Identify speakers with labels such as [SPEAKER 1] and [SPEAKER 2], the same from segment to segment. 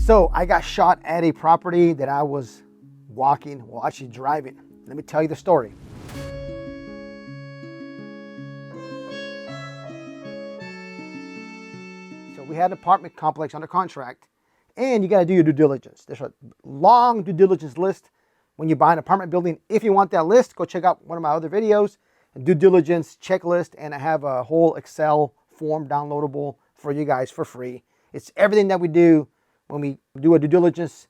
[SPEAKER 1] So I got shot at a property that I was walking, well, actually driving. Let me tell you the story. So we had an apartment complex under contract, and you got to do your due diligence. There's a long due diligence list when you buy an apartment building. If you want that list, go check out one of my other videos, a due diligence checklist, and I have a whole Excel form downloadable for you guys for free. It's everything that we do when we do a due diligence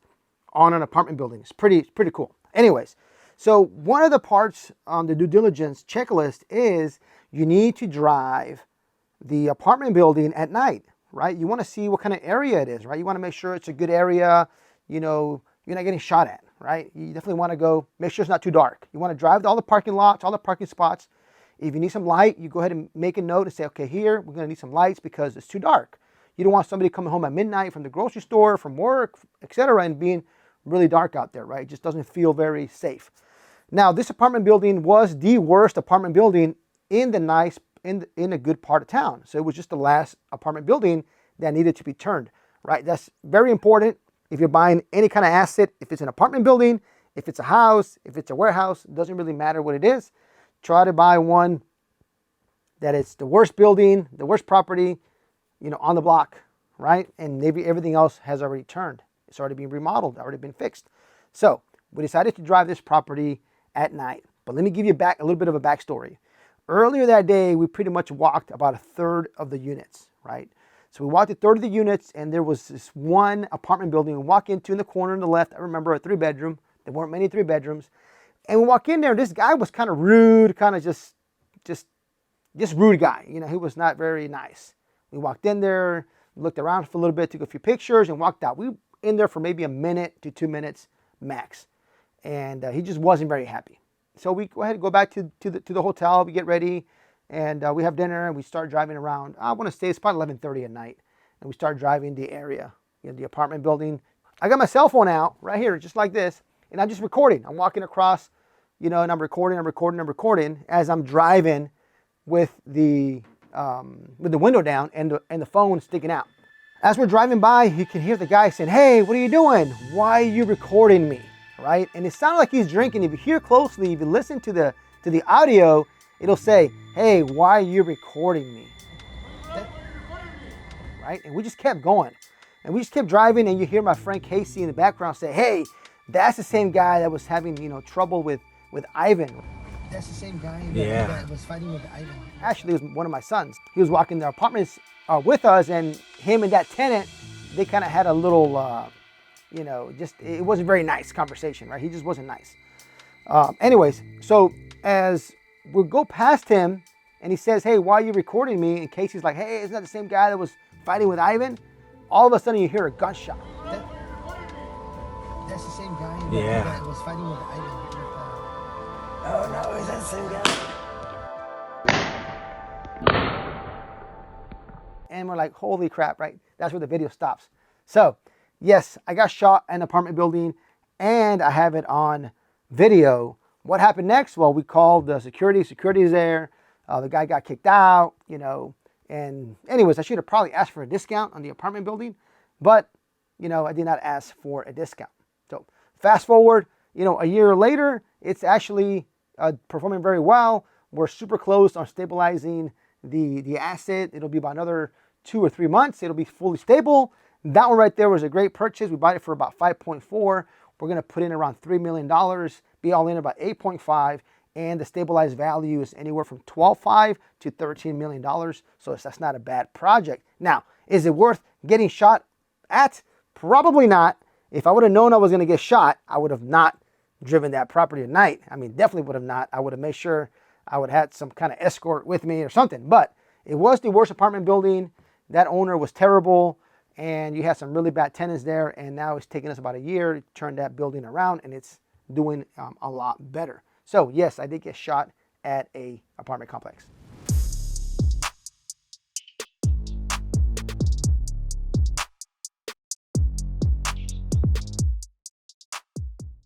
[SPEAKER 1] on an apartment building. It's pretty cool. Anyways, so one of the parts on the due diligence checklist is you need to drive the apartment building at night, right? You want to see what kind of area it is, right? You want to make sure it's a good area, you know, you're not getting shot at, right? You definitely want to go, make sure it's not too dark. You want to drive to all the parking lots, all the parking spots. If you need some light, you go ahead and make a note and say, okay, here, we're going to need some lights because it's too dark. You don't want somebody coming home at midnight from the grocery store, from work, etc., and being really dark out there, right? It just doesn't feel very safe. Now, this apartment building was the worst apartment building in a good part of town. So it was just the last apartment building that needed to be turned, right? That's very important if you're buying any kind of asset. If it's an apartment building, if it's a house, if it's a warehouse, it doesn't really matter what it is. Try to buy one that it's the worst building, the worst property, you know, on the block, right? And maybe everything else has already turned. It's already been remodeled, already been fixed. So we decided to drive this property at night. But let me give you a little bit of a backstory. Earlier that day, we pretty much walked about a third of the units, right? So we walked a third of the units, and there was this one apartment building we walk into in the corner on the left. I remember a 3-bedroom. There weren't many 3-bedrooms. And we walk in there, this guy was kind of rude, kind of just rude guy. You know, he was not very nice. We walked in there, looked around for a little bit, took a few pictures, and walked out. We were in there for maybe a minute to 2 minutes max. And he just wasn't very happy. So we go ahead and go back to the hotel. We get ready, and we have dinner, and we start driving around. I want to say it's about 11:30 at night, and we start driving the area, you know, the apartment building. I got my cell phone out right here, just like this, and I'm just recording. I'm walking across, you know, and I'm recording as I'm driving with the window down and the phone sticking out. As we're driving by, you can hear the guy saying, "Hey, what are you doing? Why are you recording me?" Right? And it sounded like he's drinking. If you hear closely, if you listen to the audio, it'll say, "Hey, why are you recording me?" Right? And we just kept going. And we just kept driving, and you hear my friend Casey in the background say, "Hey, that's the same guy that was having, you know, trouble with Ivan." That's the same guy that was fighting with Ivan. Actually, it was one of my sons. He was walking the apartments with us, and him and that tenant, they kind of had a little, you know, just, it wasn't very nice conversation, right? He just wasn't nice. Anyways, so as we go past him, and he says, "Hey, why are you recording me?" And Casey's like, "Hey, isn't that the same guy that was fighting with Ivan?" All of a sudden, you hear a gunshot. That's the same guy that was fighting with Ivan. Oh no, is that the same guy? And we're like, holy crap, right? That's where the video stops. So, yes, I got shot in an apartment building, and I have it on video. What happened next? Well, we called the security. Security's there. The guy got kicked out, you know. And anyways, I should have probably asked for a discount on the apartment building, but, you know, I did not ask for a discount. So fast forward, you know, a year later, it's actually performing very well. We're super close on stabilizing the asset. It'll be about another 2 or 3 months. It'll be fully stable. That one right there was a great purchase. We bought it for about 5.4. We're going to put in around $3 million, be all in about 8.5. And the stabilized value is anywhere from $12.5 to $13 million. So that's not a bad project. Now, is it worth getting shot at? Probably not. If I would have known I was going to get shot, I would have not driven that property at night. I mean, definitely would have not. I would have made sure I would have had some kind of escort with me or something. But it was the worst apartment building. That owner was terrible. And you had some really bad tenants there. And now it's taken us about a year to turn that building around. And it's doing a lot better. So yes, I did get shot at a apartment complex.